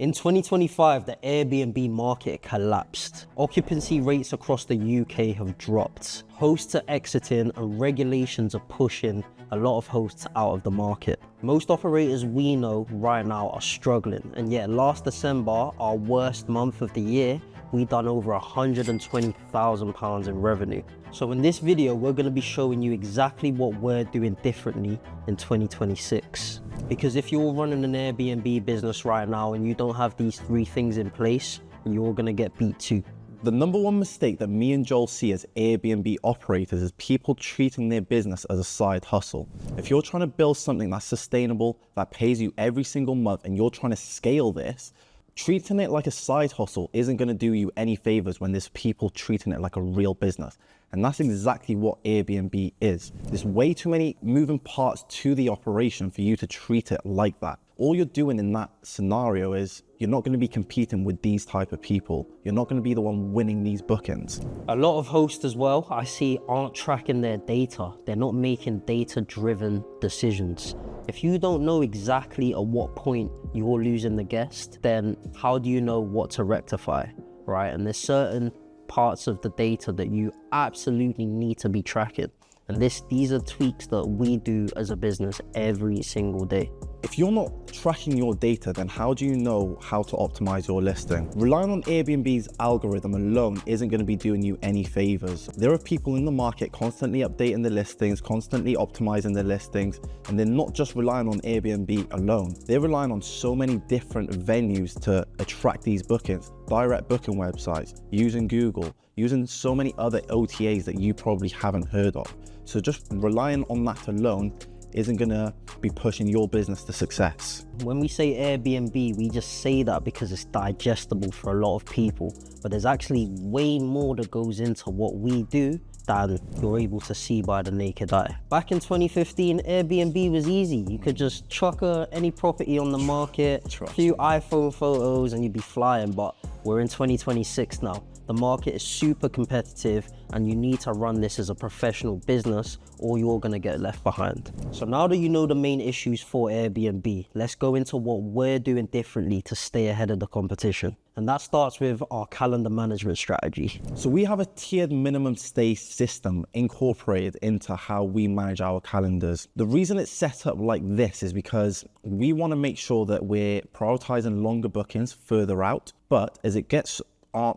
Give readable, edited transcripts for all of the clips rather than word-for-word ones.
In 2025, the Airbnb market collapsed. Occupancy rates across the UK have dropped. Hosts are exiting and regulations are pushing a lot of hosts out of the market. Most operators we know right now are struggling, and yet last December, our worst month of the year, we done over £120,000 in revenue. So in this video, we're going to be showing you exactly what we're doing differently in 2026. Because if you're running an Airbnb business right now and you don't have these three things in place, you're going to get beat too. The number one mistake that me and Joel see as Airbnb operators is people treating their business as a side hustle. If you're trying to build something that's sustainable, that pays you every single month, and you're trying to scale this, treating it like a side hustle isn't going to do you any favors when there's people treating it like a real business. And that's exactly what Airbnb is. There's way too many moving parts to the operation for you to treat it like that. All you're doing in that scenario is you're not going to be competing with these type of people. You're not going to be the one winning these bookings. A lot of hosts as well, I see, aren't tracking their data. They're not making data-driven decisions. If you don't know exactly at what point you're losing the guest, then how do you know what to rectify, right? And there's certain parts of the data that you absolutely need to be tracking. And these are tweaks that we do as a business every single day. If you're not tracking your data, then how do you know how to optimize your listing? Relying on Airbnb's algorithm alone isn't going to be doing you any favors. There are people in the market constantly updating the listings, constantly optimizing the listings, and they're not just relying on Airbnb alone. They're relying on so many different venues to attract these bookings. Direct booking websites, using Google, using so many other OTAs that you probably haven't heard of. So just relying on that alone isn't gonna be pushing your business to success. When we say Airbnb, we just say that because it's digestible for a lot of people, but there's actually way more that goes into what we do than you're able to see by the naked eye. Back in 2015, Airbnb was easy. You could just chuck any property on the market, a few iPhone photos, and you'd be flying. But we're in 2026 now. The market is super competitive, and you need to run this as a professional business or you're gonna get left behind. So now that you know the main issues for Airbnb, let's go into what we're doing differently to stay ahead of the competition. And that starts with our calendar management strategy. So we have a tiered minimum stay system incorporated into how we manage our calendars. The reason it's set up like this is because we want to make sure that we're prioritizing longer bookings further out, but as it gets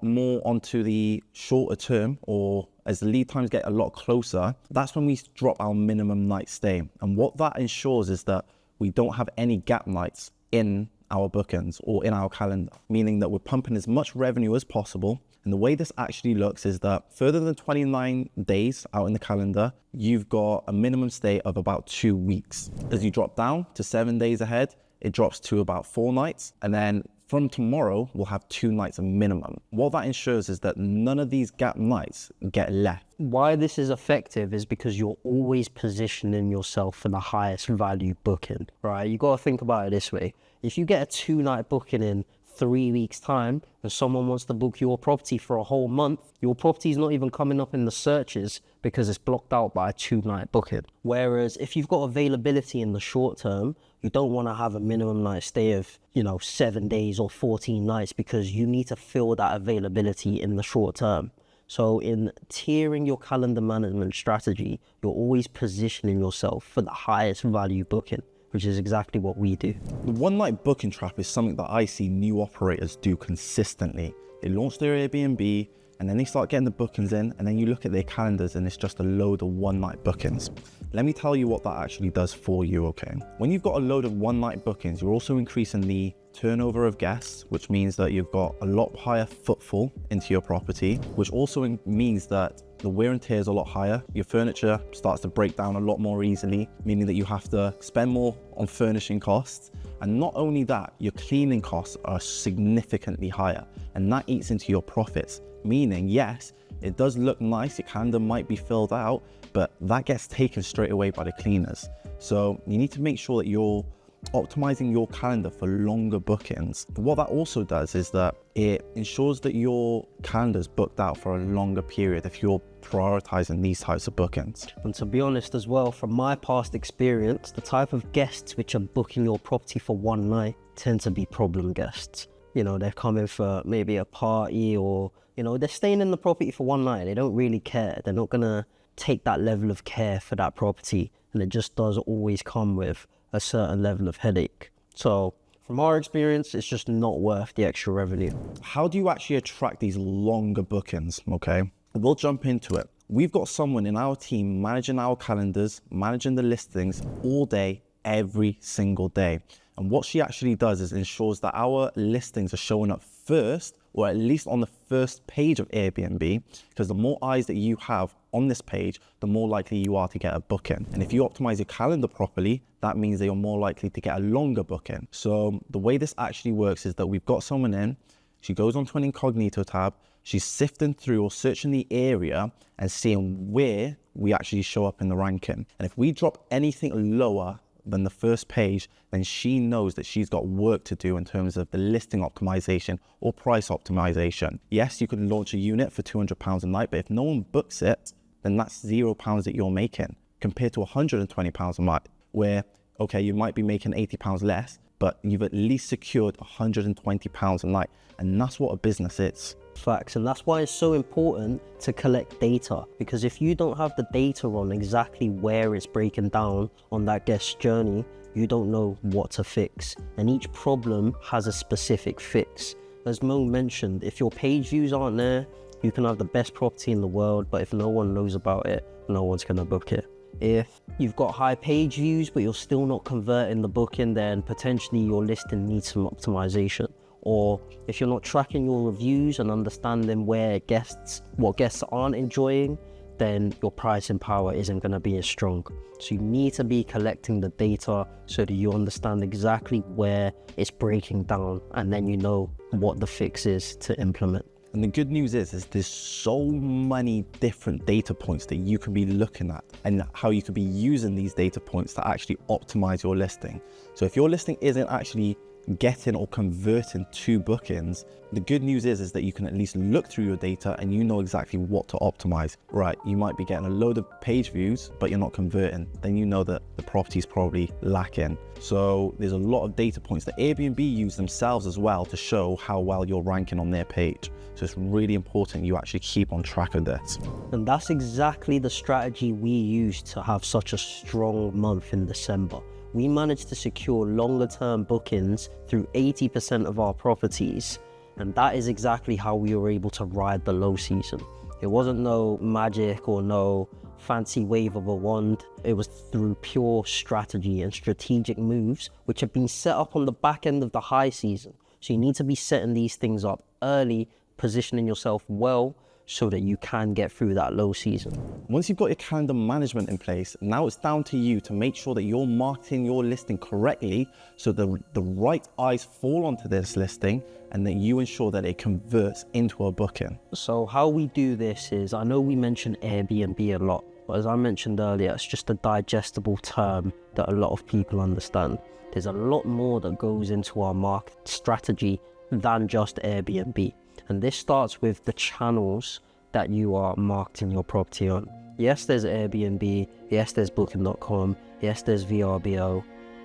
more onto the shorter term, or as the lead times get a lot closer, that's when we drop our minimum night stay. And what that ensures is that we don't have any gap nights in our bookings or in our calendar, meaning that we're pumping as much revenue as possible. And the way this actually looks is that further than 29 days out in the calendar, you've got a minimum stay of about 2 weeks. As you drop down to 7 days ahead, it drops to about 4 nights. And then from tomorrow, we'll have 2 nights of minimum. What that ensures is that none of these gap nights get left. Why this is effective is because you're always positioning yourself for the highest value booking, right? You got to think about it this way. If you get a 2-night booking in 3 weeks time and someone wants to book your property for a whole month, your property is not even coming up in the searches because it's blocked out by a 2-night booking. Whereas if you've got availability in the short term, you don't want to have a minimum night stay of 7 days or 14 nights because you need to fill that availability in the short term. So in tiering your calendar management strategy, you're always positioning yourself for the highest value booking, which is exactly what we do. The one-night booking trap is something that I see new operators do consistently. They launch their Airbnb and then they start getting the bookings in, and then you look at their calendars and it's just a load of one-night bookings. Let me tell you what that actually does for you, okay? When you've got a load of one-night bookings, you're also increasing the turnover of guests, which means that you've got a lot higher footfall into your property, which also means that the wear and tear is a lot higher. Your furniture starts to break down a lot more easily, meaning that you have to spend more on furnishing costs. And not only that, your cleaning costs are significantly higher, and that eats into your profits. Meaning, yes, it does look nice, your calendar might be filled out, but that gets taken straight away by the cleaners. So you need to make sure that you're optimizing your calendar for longer bookings. What that also does is that it ensures that your calendar is booked out for a longer period if you're prioritizing these types of bookings. And to be honest as well, from my past experience, the type of guests which are booking your property for one night tend to be problem guests. You know, they're coming for maybe a party, or, you know, they're staying in the property for one night. They don't really care. They're not gonna take that level of care for that property. And it just does always come with a certain level of headache. So from our experience, it's just not worth the extra revenue. How do you actually attract these longer bookings? Okay, we'll jump into it. We've got someone in our team managing our calendars, managing the listings all day, every single day. And what she actually does is ensures that our listings are showing up first, or at least on the first page of Airbnb, because the more eyes that you have on this page, the more likely you are to get a booking. And if you optimize your calendar properly, that means that you're more likely to get a longer booking. So the way this actually works is that we've got someone in, she goes onto an incognito tab, she's sifting through or searching the area and seeing where we actually show up in the ranking. And if we drop anything lower than the first page, then she knows that she's got work to do in terms of the listing optimization or price optimization. Yes, you could launch a unit for £200 a night, but if no one books it, then that's £0 that you're making compared to £120 a night, where, okay, you might be making £80 less, but you've at least secured £120 a night. And that's what a business is. Facts. And that's why it's so important to collect data, because if you don't have the data on exactly where it's breaking down on that guest's journey, you don't know what to fix. And each problem has a specific fix. As Mo mentioned, if your page views aren't there, you can have the best property in the world, but if no one knows about it, no one's gonna book it. If you've got high page views, but you're still not converting the booking, then potentially your listing needs some optimization. Or if you're not tracking your reviews and understanding what guests aren't enjoying, then your pricing power isn't going to be as strong. So you need to be collecting the data so that you understand exactly where it's breaking down, and then you know what the fix is to implement. And the good news is there's so many different data points that you can be looking at, and how you could be using these data points to actually optimize your listing. So if your listing isn't actually getting or converting to bookings, the good news is that you can at least look through your data and you know exactly what to optimize. Right, you might be getting a load of page views, but you're not converting. Then you know that the property is probably lacking. So there's a lot of data points that Airbnb use themselves as well to show how well you're ranking on their page. So it's really important you actually keep on track of this. And that's exactly the strategy we used to have such a strong month in December. We managed to secure longer term bookings through 80% of our properties. And that is exactly how we were able to ride the low season. It wasn't no magic or no fancy wave of a wand. It was through pure strategy and strategic moves, which have been set up on the back end of the high season. So you need to be setting these things up early, positioning yourself well, so that you can get through that low season. Once you've got your calendar management in place, now it's down to you to make sure that you're marketing your listing correctly so the right eyes fall onto this listing, and that you ensure that it converts into a booking. So how we do this is, I know we mention Airbnb a lot, but as I mentioned earlier, it's just a digestible term that a lot of people understand. There's a lot more that goes into our market strategy than just Airbnb. And this starts with the channels that you are marketing your property on. Yes, there's Airbnb. Yes, there's Booking.com. Yes, there's VRBO.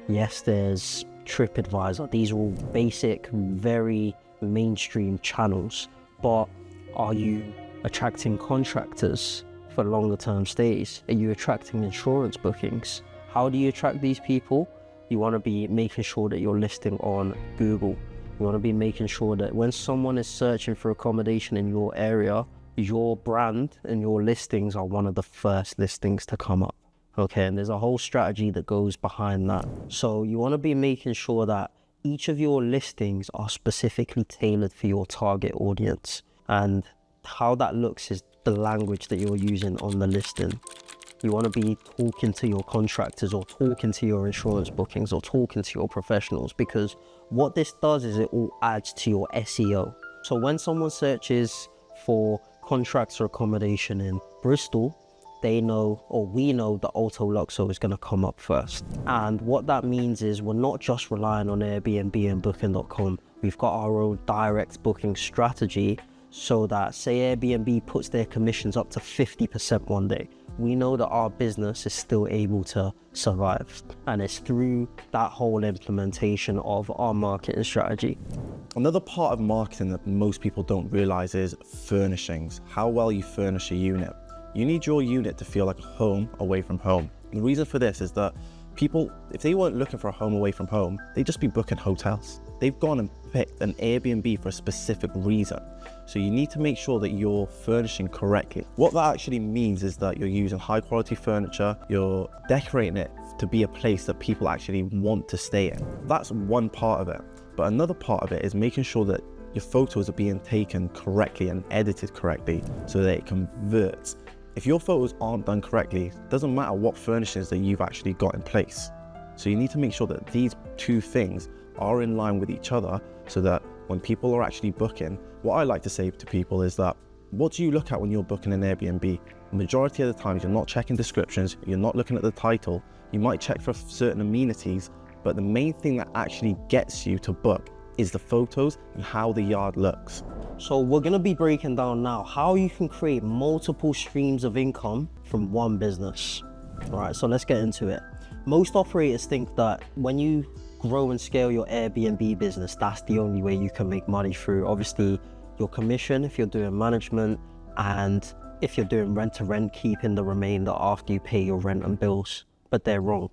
Yes, there's TripAdvisor. These are all basic, very mainstream channels. But are you attracting contractors for longer term stays? Are you attracting insurance bookings? How do you attract these people? You want to be making sure that you're listing on Google. You want to be making sure that when someone is searching for accommodation in your area, your brand and your listings are one of the first listings to come up. Okay, and there's a whole strategy that goes behind that. So you want to be making sure that each of your listings are specifically tailored for your target audience. And how that looks is the language that you're using on the listing. You want to be talking to your contractors, or talking to your insurance bookings, or talking to your professionals, because what this does is it all adds to your SEO. So when someone searches for contracts or accommodation in Bristol, they know, or we know, that Auto Luxo is going to come up first. And what that means is we're not just relying on Airbnb and Booking.com. We've got our own direct booking strategy, so that, say Airbnb puts their commissions up to 50% one day, we know that our business is still able to survive. And it's through that whole implementation of our marketing strategy. Another part of marketing that most people don't realize is furnishings, how well you furnish a unit. You need your unit to feel like a home away from home. The reason for this is that people, if they weren't looking for a home away from home, they'd just be booking hotels. They've gone and picked an Airbnb for a specific reason. So you need to make sure that you're furnishing correctly. What that actually means is that you're using high quality furniture, you're decorating it to be a place that people actually want to stay in. That's one part of it. But another part of it is making sure that your photos are being taken correctly and edited correctly so that it converts. If your photos aren't done correctly, it doesn't matter what furnishings that you've actually got in place. So you need to make sure that these two things are in line with each other, so that when people are actually booking, what I like to say to people is that, what do you look at when you're booking an Airbnb? The majority of the times you're not checking descriptions, you're not looking at the title, you might check for certain amenities, but the main thing that actually gets you to book is the photos and how the yard looks. So we're going to be breaking down now how you can create multiple streams of income from one business. All right, so let's get into it. Most operators think that when you grow and scale your Airbnb business, that's the only way you can make money through, obviously, your commission if you're doing management, and if you're doing rent to rent, keeping the remainder after you pay your rent and bills. But they're wrong.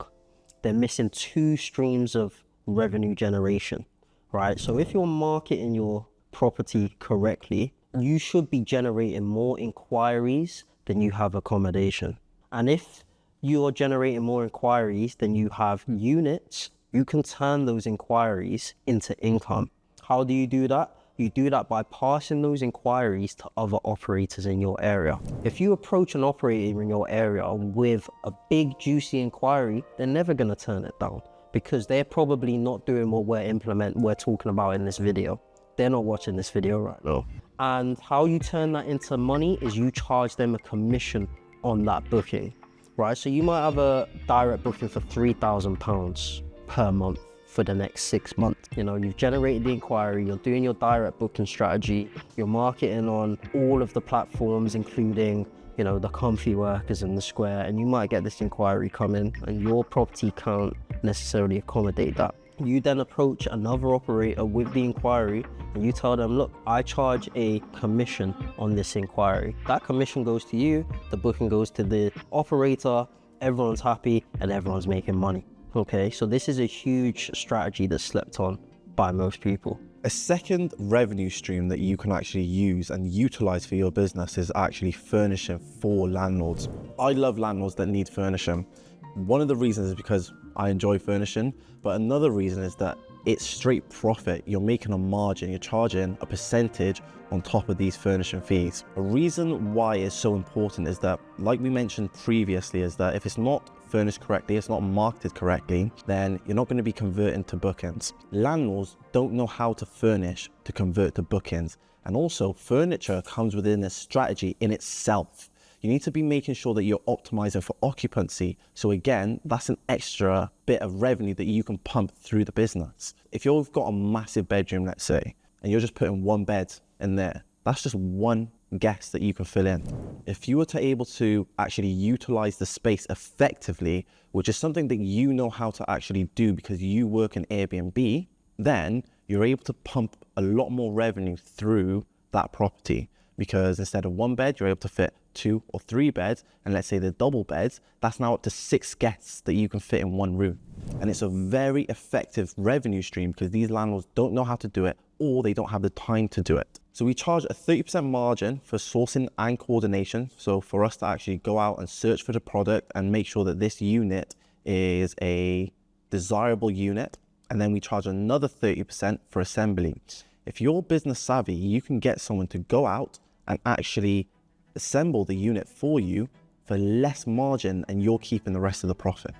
They're missing two streams of revenue generation, right? So if you're marketing your property correctly, you should be generating more inquiries than you have accommodation. And if you're generating more inquiries than you have units, you can turn those inquiries into income. How do you do that? You do that by passing those inquiries to other operators in your area. If you approach an operator in your area with a big juicy inquiry, they're never gonna turn it down, because they're probably not doing what we're talking about in this video. They're not watching this video right now. And how you turn that into money is you charge them a commission on that booking, right? So you might have a direct booking for £3,000 per month for the next 6 months. You know, you've generated the inquiry, you're doing your direct booking strategy, you're marketing on all of the platforms, including, you know, the Comfy Workers and the Square, and you might get this inquiry come in and your property can't necessarily accommodate that. You then approach another operator with the inquiry and you tell them, look, I charge a commission on this inquiry. That commission goes to you, the booking goes to the operator, everyone's happy and everyone's making money. Okay, so this is a huge strategy that's slept on by most people. A second revenue stream that you can actually use and utilize for your business is actually furnishing for landlords. I love landlords that need furnishing. One of the reasons is because I enjoy furnishing, but another reason is that it's straight profit. You're making a margin, you're charging a percentage on top of these furnishing fees. A reason why it's so important is that, like we mentioned previously, is that if it's not furnished correctly, it's not marketed correctly, then you're not going to be converting to bookings. Landlords don't know how to furnish to convert to bookings. And also, furniture comes within a strategy in itself. You need to be making sure that you're optimizing for occupancy. So again, that's an extra bit of revenue that you can pump through the business. If you've got a massive bedroom, let's say, and you're just putting one bed in there, that's just one guest that you can fill in. If you were to able to actually utilize the space effectively, which is something that you know how to actually do because you work in Airbnb, then you're able to pump a lot more revenue through that property, because instead of one bed, you're able to fit 2 or 3 beds, and let's say they're double beds, that's now up to 6 guests that you can fit in one room. And it's a very effective revenue stream because these landlords don't know how to do it, or they don't have the time to do it. So we charge a 30% margin for sourcing and coordination. So for us to actually go out and search for the product and make sure that this unit is a desirable unit. And then we charge another 30% for assembly. If you're business savvy, you can get someone to go out and actually assemble the unit for you for less margin, and you're keeping the rest of the profit.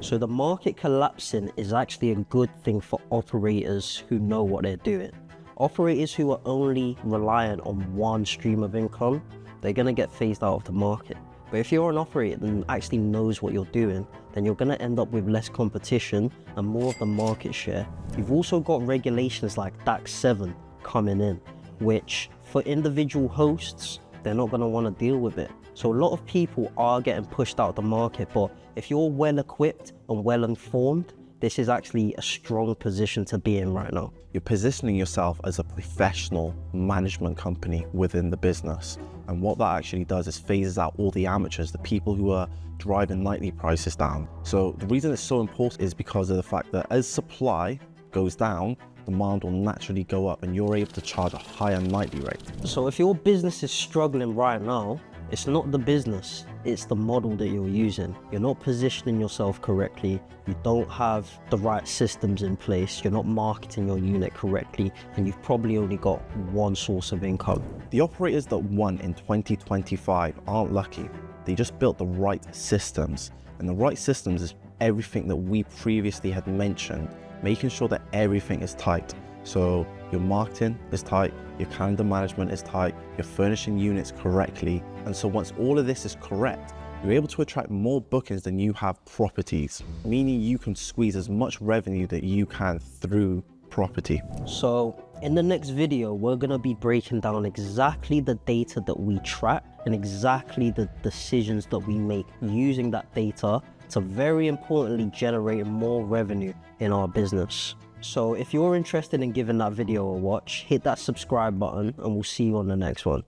So the market collapsing is actually a good thing for operators who know what they're doing. Operators who are only reliant on one stream of income, they're going to get phased out of the market. But if you're an operator that actually knows what you're doing, then you're gonna end up with less competition and more of the market share. You've also got regulations like DAX 7 coming in, which for individual hosts, they're not gonna wanna deal with it. So a lot of people are getting pushed out of the market, but if you're well equipped and well informed, this is actually a strong position to be in right now. You're positioning yourself as a professional management company within the business. And what that actually does is phases out all the amateurs, the people who are driving nightly prices down. So the reason it's so important is because of the fact that as supply goes down, demand will naturally go up and you're able to charge a higher nightly rate. So if your business is struggling right now, it's not the business, it's the model that you're using. You're not positioning yourself correctly, you don't have the right systems in place, you're not marketing your unit correctly, and you've probably only got one source of income. The operators that won in 2025 aren't lucky. They just built the right systems. And the right systems is everything that we previously had mentioned, making sure that everything is tight. So your marketing is tight, your calendar management is tight, you're furnishing units correctly. And so once all of this is correct, you're able to attract more bookings than you have properties, meaning you can squeeze as much revenue that you can through property. So in the next video, we're gonna be breaking down exactly the data that we track and exactly the decisions that we make using that data to very importantly generate more revenue in our business. So if you're interested in giving that video a watch, hit that subscribe button and we'll see you on the next one.